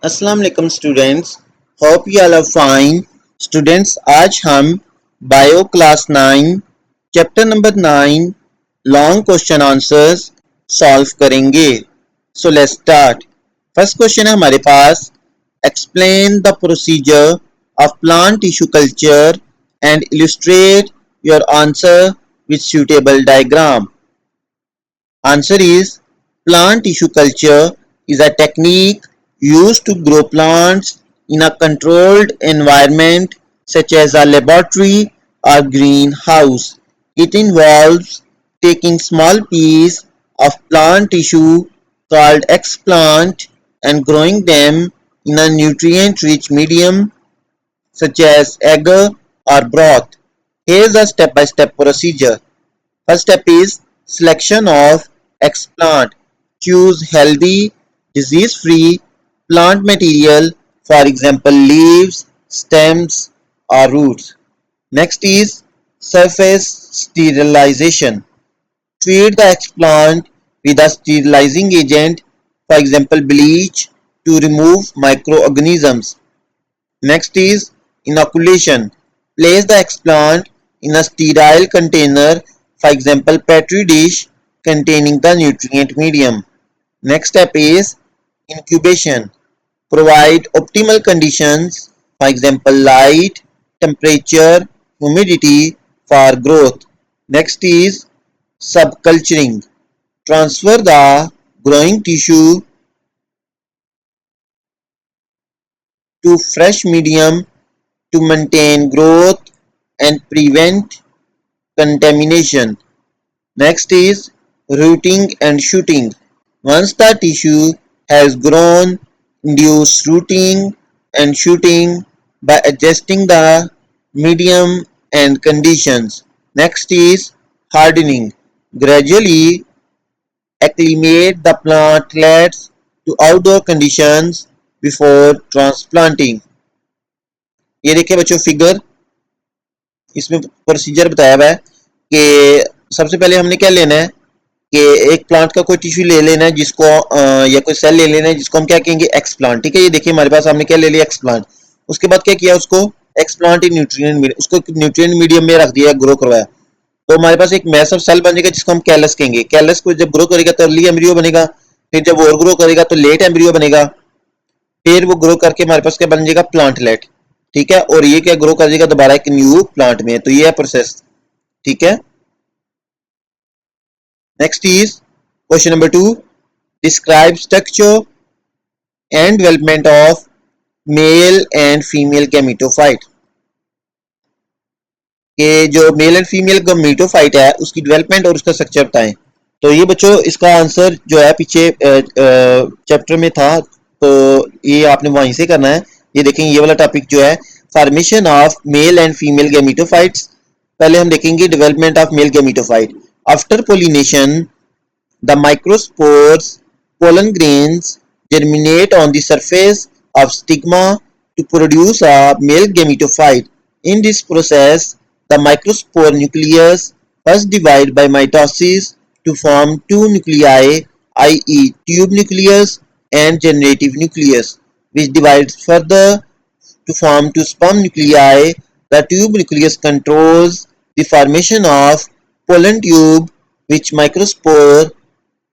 अस्सलाम वालेकुम students, hope you all are fine. Students, आज हम bio class 9 chapter number 9 long question answers solve करेंगे। So let's start. First question है हमारे पास, explain the procedure of plant tissue culture and illustrate your answer with suitable diagram. Answer is, plant tissue culture is a technique used to grow plants in a controlled environment such as a laboratory or greenhouse. It involves taking small piece of plant tissue called explant and growing them in a nutrient-rich medium such as agar or broth. Here is a step-by-step procedure. First step is selection of explant. Choose healthy, disease-free plant material, for example leaves, stems or roots. Next is surface sterilization. Treat the explant with a sterilizing agent, for example bleach, to remove microorganisms. Next is inoculation. Place the explant in a sterile container, for example petri dish containing the nutrient medium. Next step is incubation. Provide optimal conditions, for example light, temperature, humidity for growth. Next is subculturing. Transfer the growing tissue to fresh medium to maintain growth and prevent contamination. Next is rooting and shooting. Once the tissue has grown, induce rooting and shooting by adjusting the medium and conditions. Next is hardening. Gradually acclimate the plantlets to outdoor conditions before transplanting. ये देखिए बच्चों figure, इसमें procedure बताया हुआ है कि सबसे पहले हमने क्या लेना है कि एक प्लांट का कोई टिश्यू ले लेना है जिसको या कोई सेल ले लेना है जिसको हम क्या कहेंगे एक्स प्लांट। ठीक है, ये देखिए हमारे पास हमने क्या ले लिया एक्स प्लांट। उसके बाद क्या किया, उसको x plant in nutrient medium, उसको न्यूट्रिएंट मीडियम में रख दिया, ग्रो करवाया। तो हमारे पास एक मैसिव सेल बनेगा जिसको हम कैलस कहेंगे। कैलस को जब ग्रो करेगा तो अर्ली एम्ब्रियो बनेगा, फिर जब और ग्रो करेगा तो लेट एम्ब्रियो बनेगा, फिर वो ग्रो करके हमारे पास क्या बन जाएगा प्लांटलेट। ठीक है, और ये क्या ग्रो कर जाएगा दोबारा एक न्यू प्लांट में। तो ये है प्रोसेस। ठीक है, next is question number 2, describe structure and development of male and female gametophyte. कि जो मेल एंड फीमेल गैमेटोफाइट है उसकी डेवलपमेंट और उसका स्ट्रक्चर बताएं। तो ये बच्चों इसका आंसर जो है पीछे चैप्टर में था, तो ये आपने वहीं से करना है। ये देखेंगे ये वाला टॉपिक जो है formation of male and female gametophytes. पहले हम देखेंगे development of male gametophyte. After pollination the microspores pollen grains germinate on the surface of stigma to produce a male gametophyte. In this process, the microspore nucleus first divides by mitosis to form two nuclei, i.e. tube nucleus and generative nucleus, which divides further to form two sperm nuclei. The tube nucleus controls the formation of pollen tube, which microspore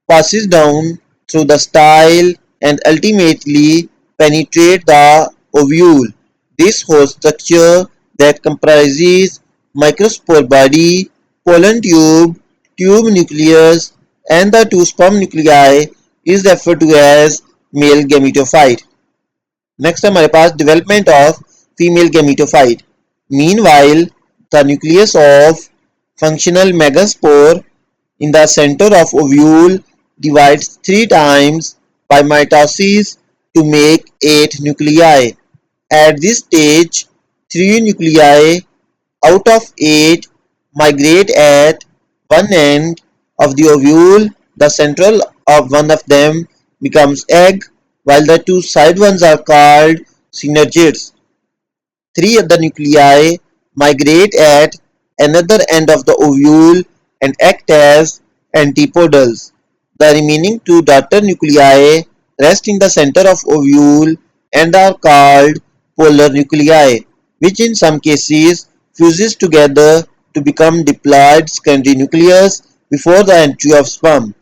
passes down through the style and ultimately penetrate the ovule. This whole structure that comprises microspore body, pollen tube, tube nucleus and the two sperm nuclei is referred to as male gametophyte. Next हमारे पास development of female gametophyte. Meanwhile, the nucleus of functional megaspore in the center of ovule divides 3 times by mitosis to make 8 nuclei. At this stage, 3 nuclei out of 8 migrate at one end of the ovule. The central of one of them becomes egg, while the two side ones are called synergids. 3 other nuclei migrate at another end of the ovule and act as antipodals. The remaining 2 daughter nuclei rest in the center of ovule and are called polar nuclei, which in some cases fuses together to become diploid secondary nucleus before the entry of sperm.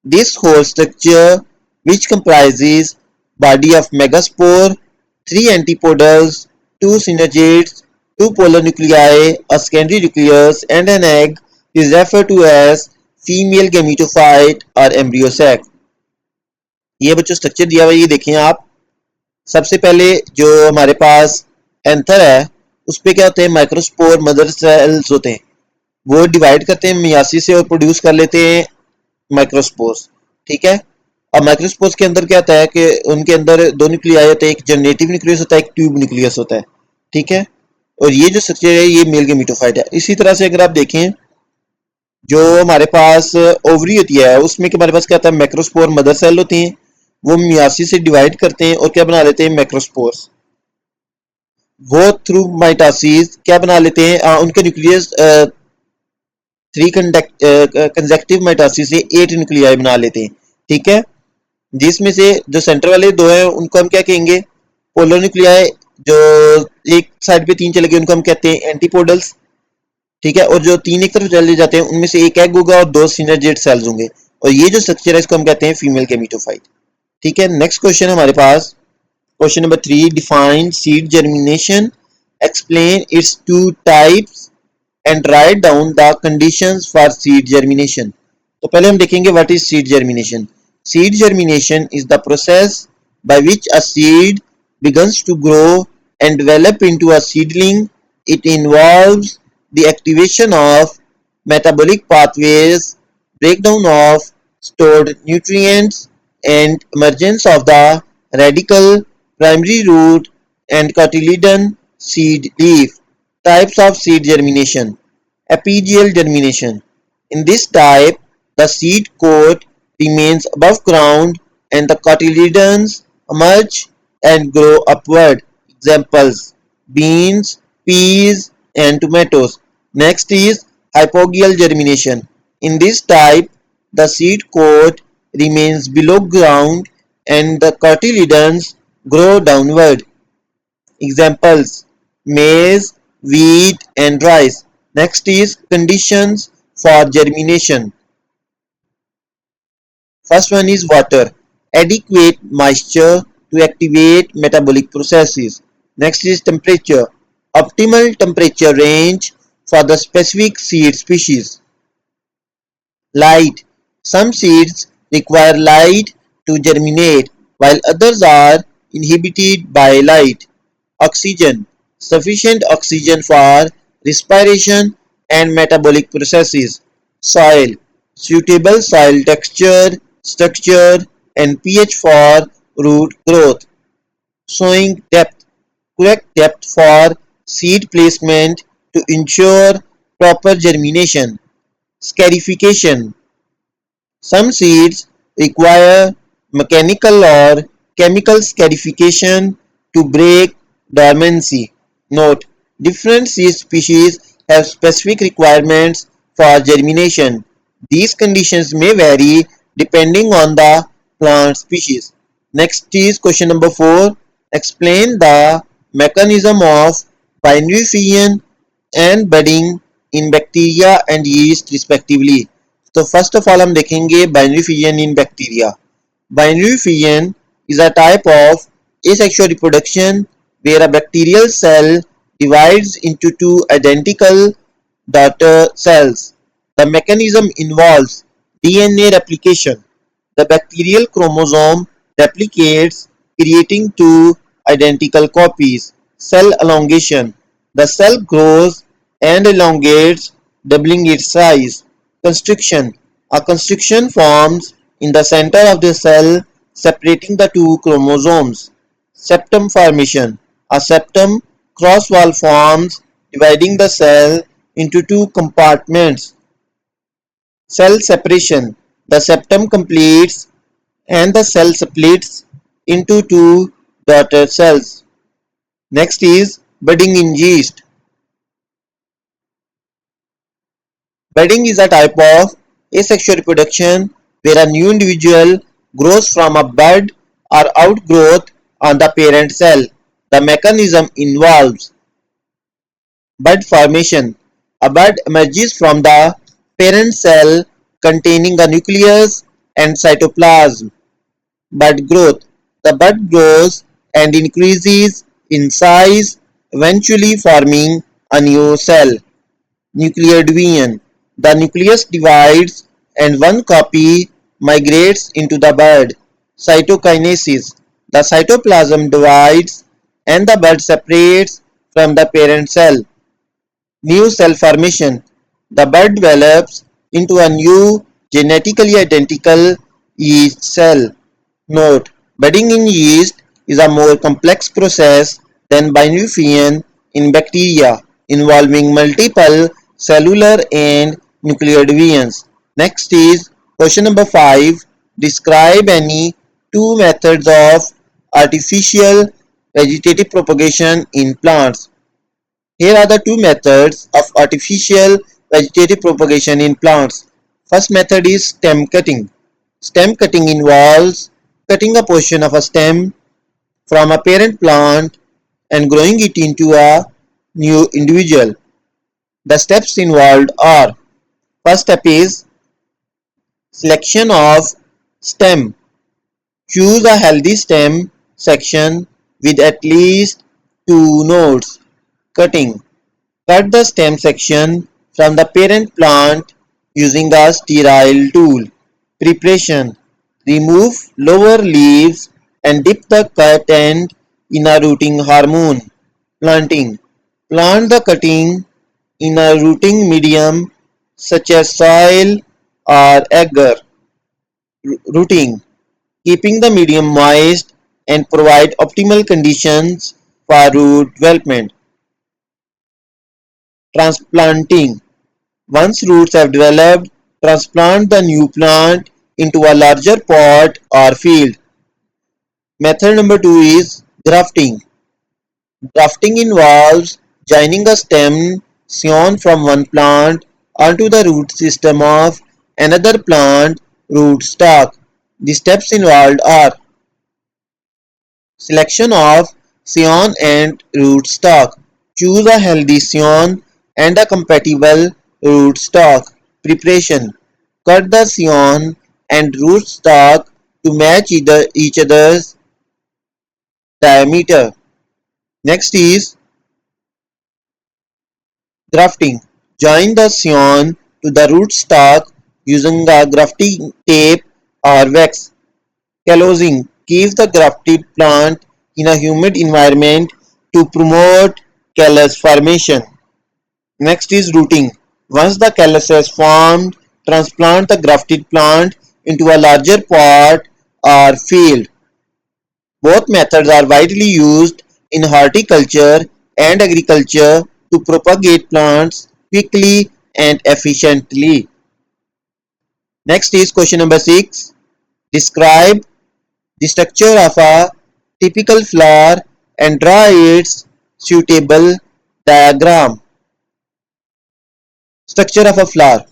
This whole structure, which comprises body of megaspore, three antipodals, two synergids, two polar nuclei, a secondary nucleus, and an egg, is referred to as female gametophyte or embryo sac. ये बच्चों structure दिया हुआ ये देखें आप. सबसे पहले जो हमारे पास एंथर है उस पे क्या होते हैं, माइक्रोस्पोर मदर सेल्स होते हैं, वो डिवाइड करते हैं मियासिस से और प्रोड्यूस कर लेते हैं माइक्रोस्पोर्स. ठीक है. अब माइक्रोस्पोर्स के अंदर क्या होता है कि उनके अंदर दो न्यूक्लियाई होते हैं, एक जनरेटिव न्यूक्लियस होता है, एक ट्यूब न्यूक्लियस होता है. ठीक है. और ये जो स्ट्रक्चर है ये मेल गेमेटोफाइट है. इसी तरह से अगर आप देखें जो हमारे पास ओवरी होती है उसमें हमारे पास क्या होता है, मैक्रोस्पोर मदर सेल होती हैं, वो मियासिस से डिवाइड करते हैं और क्या बना लेते हैं, मैक्रोस्पोर्स. वो थ्रू माइटोसिस क्या बना लेते हैं, उनके न्यूक्लियस थ्री कंजेक्टिव माइटोसिस से 8 न्यूक्लियाई बना लेते हैं. ठीक है. जिसमें से जो सेंटर वाले दो हैं उनको हम क्या कहेंगे, पोलर न्यूक्लियाई. जो एक साइड पे तीन चले गए उनको हम कहते हैं एंटीपोडल्स. ठीक है. और जो तीन एक तरफ चले जाते हैं उनमें से एक एग होगा और दो सिनर्जिड सेल्स होंगे, और ये जो स्ट्रक्चर है इसको हम कहते हैं फीमेल गेमेटोफाइट. ठीक है. नेक्स्ट क्वेश्चन हमारे पास question number 3. Define seed germination, explain its two types and write down the conditions for seed germination. तो पहले हम देखेंगे what is seed germination. Seed germination is the process by which a seed begins to grow and develop into a seedling. It involves the activation of metabolic pathways, breakdown of stored nutrients, and emergence of the radical, primary root, and cotyledon seed leaf. Types of seed germination. Apigeal germination. In this type, the seed coat remains above ground and the cotyledons emerge and grow upward. Examples: beans, peas, and tomatoes. Next is hypogeal germination. In this type, the seed coat remains below ground and the cotyledons grow downward. Examples: maize, wheat, and rice. Next is conditions for germination. First one is water. Adequate moisture to activate metabolic processes. Next is temperature. Optimal temperature range for the specific seed species. Light. Some seeds require light to germinate while others are inhibited by light. Oxygen. Sufficient oxygen for respiration and metabolic processes. Soil. Suitable soil texture, structure, and pH for root growth. Sowing depth. Correct depth for seed placement to ensure proper germination. Scarification. Some seeds require mechanical or chemical scarification to break dormancy. Note: different seed species have specific requirements for germination. These conditions may vary depending on the plant species. Next is question number 4. Explain the mechanism of binary fission and budding in bacteria and yeast respectively. तो first of all हम देखेंगे binary fission in bacteria. Binary fission is a type of asexual reproduction where a bacterial cell divides into two identical daughter cells. The mechanism involves DNA replication. The bacterial chromosome replicates, creating two identical copies. Cell elongation. The cell grows and elongates, doubling its size. Constriction. A constriction forms in the center of the cell, separating the two chromosomes. Septum formation. A septum cross-wall forms, dividing the cell into two compartments. Cell separation. The septum completes and the cell splits into two daughter cells. Next is budding in yeast. Budding is a type of asexual reproduction where a new individual grows from a bud or outgrowth on the parent cell. The mechanism involves bud formation. A bud emerges from the parent cell containing a nucleus and cytoplasm. Bud growth. The bud grows and increases in size, eventually forming a new cell. Nuclear division. The nucleus divides and one copy migrates into the bud. Cytokinesis. The cytoplasm divides and the bud separates from the parent cell. New cell formation. The bud develops into a new genetically identical yeast cell. Note: budding in yeast is a more complex process than binary fission in bacteria, involving multiple cellular and nuclear divisions. Next is question number 5. Describe any two methods of artificial vegetative propagation in plants. Here are the two methods of artificial vegetative propagation in plants. First method is stem cutting. Stem cutting involves cutting a portion of a stem from a parent plant and growing it into a new individual. The steps involved are: first step is selection of stem. Choose a healthy stem section with at least two nodes. Cutting. Cut the stem section from the parent plant using a sterile tool. Preparation. Remove lower leaves and dip the cut end in a rooting hormone. Planting. Plant the cutting in a rooting medium such as soil or agar. Rooting. Keeping the medium moist and provide optimal conditions for root development. Transplanting. Once roots have developed, transplant the new plant into a larger pot or field. Method number 2 is grafting. Grafting involves joining a stem sewn from one plant onto the root system of another plant rootstock. The steps involved are selection of seon and rootstock. Choose a healthy seon and a compatible rootstock. Preparation. Cut the seon and rootstock to match each other's diameter. Next is grafting. Join the seon to the rootstock using a grafting tape or wax. Callosing. Keep the grafted plant in a humid environment to promote callus formation. Next is rooting. Once the callus has formed, transplant the grafted plant into a larger pot or field. Both methods are widely used in horticulture and agriculture to propagate plants quickly and efficiently. Next is question number 6. Describe the structure of a typical flower and draw its suitable diagram. Structure of a flower.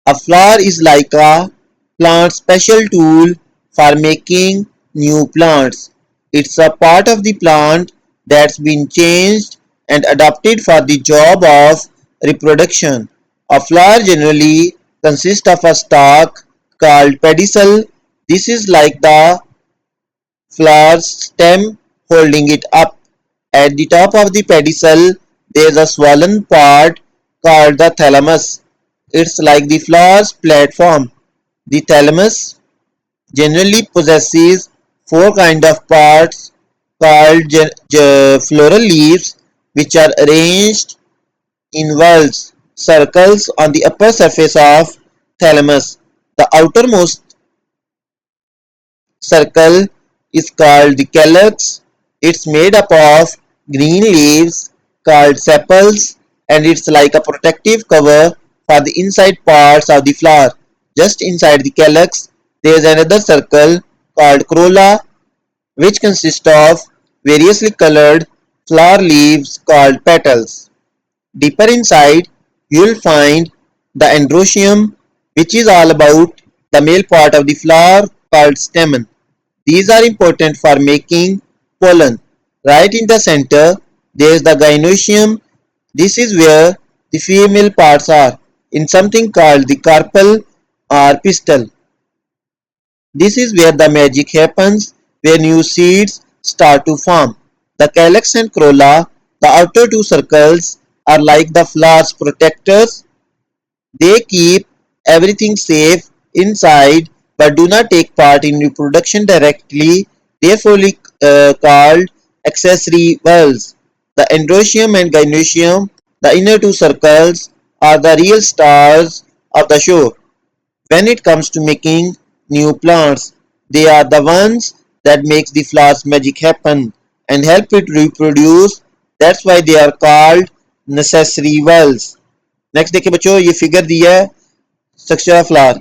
A flower is like a plant's special tool for making new plants. It's a part of the plant that's been changed and adapted for the job of reproduction. A flower generally consists of a stalk called pedicel. This is like the flower's stem holding it up. At the top of the pedicel, there is a swollen part called the thalamus. It's like the flower's platform. The thalamus generally possesses four kinds of parts called floral leaves, which are arranged in whorls, circles on the upper surface of thalamus. The outermost circle is called the calyx. It's made up of green leaves called sepals, and it's like a protective cover for the inside parts of the flower. Just inside the calyx, there is another circle called corolla, which consists of variously colored flower leaves called petals. Deeper inside, you will find the androecium, which is all about the male part of the flower called stamen. These are important for making pollen. Right in the center, there is the gynoecium. This is where the female parts are, in something called the carpel or pistil. This is where the magic happens, where new seeds start to form. The calyx and corolla, the outer two circles, are like the flower's protectors. They keep everything safe inside but do not take part in reproduction directly, therefore called accessory valves. The androecium and gynoecium, the inner two circles, are the real stars of the show. When it comes to making new plants, they are the ones that makes the flowers magic happen and help it reproduce. That's why they are called necessary wells. Next देखिए बच्चों, ये figure दिया है structure of flower.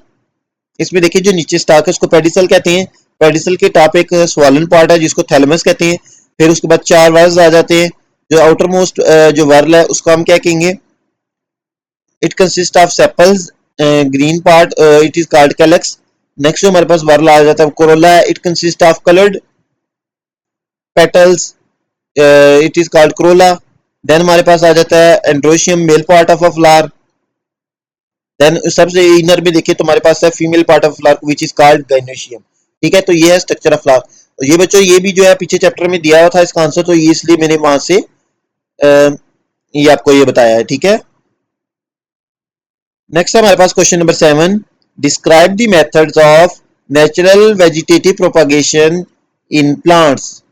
इसमें देखिए जो नीचे stock है उसको पेडिसल कहते हैं। पेडिसल के टॉप एक स्वालन पार्ट है जिसको थैलेमस कहते हैं। फिर उसके बाद चार वर्ल्स आ जाते हैं। जो आउटर मोस्ट जो वर्ल है उसको हम क्या कहेंगे? It consist of sepals, green part it is called calyx. Next जो हमारे पास वर्ल आ जाता है कोरोला है, it consist of coloured petals, it is called corolla. Then हमारे पास आ जाता है androecium, male part of a flower. Then सबसे इनर में देखिए तो हमारे पास है female part of flower which is called gynoecium. ठीक है, तो ये है स्ट्रक्चर ऑफ फ्लावर। ये बच्चों ये भी जो है पीछे चैप्टर में दिया हुआ था इसका आंसर, तो ये इसलिए मैंने वहां से ये आपको ये बताया है। ठीक है, नेक्स्ट है हमारे पास question number 7। Describe the methods of natural vegetative propagation in plants.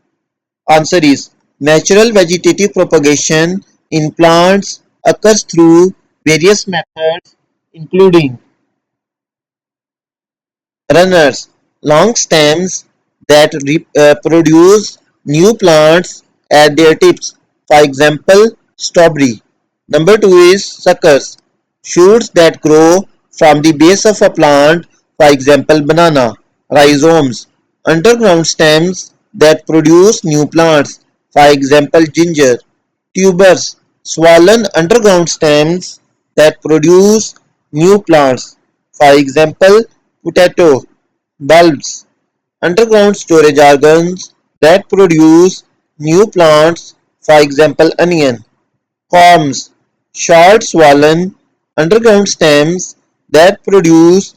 Answer is natural vegetative propagation in plants occurs through various methods including runners, long stems that produce new plants at their tips. For example, strawberry. Number 2 is suckers, shoots that grow from the base of a plant. For example, banana. Rhizomes, underground stems that produce new plants. For example, ginger. Tubers, swollen underground stems that produce new plants. For example, potato. Bulbs, underground storage organs that produce new plants. For example, onion. Corms, short swollen underground stems that produce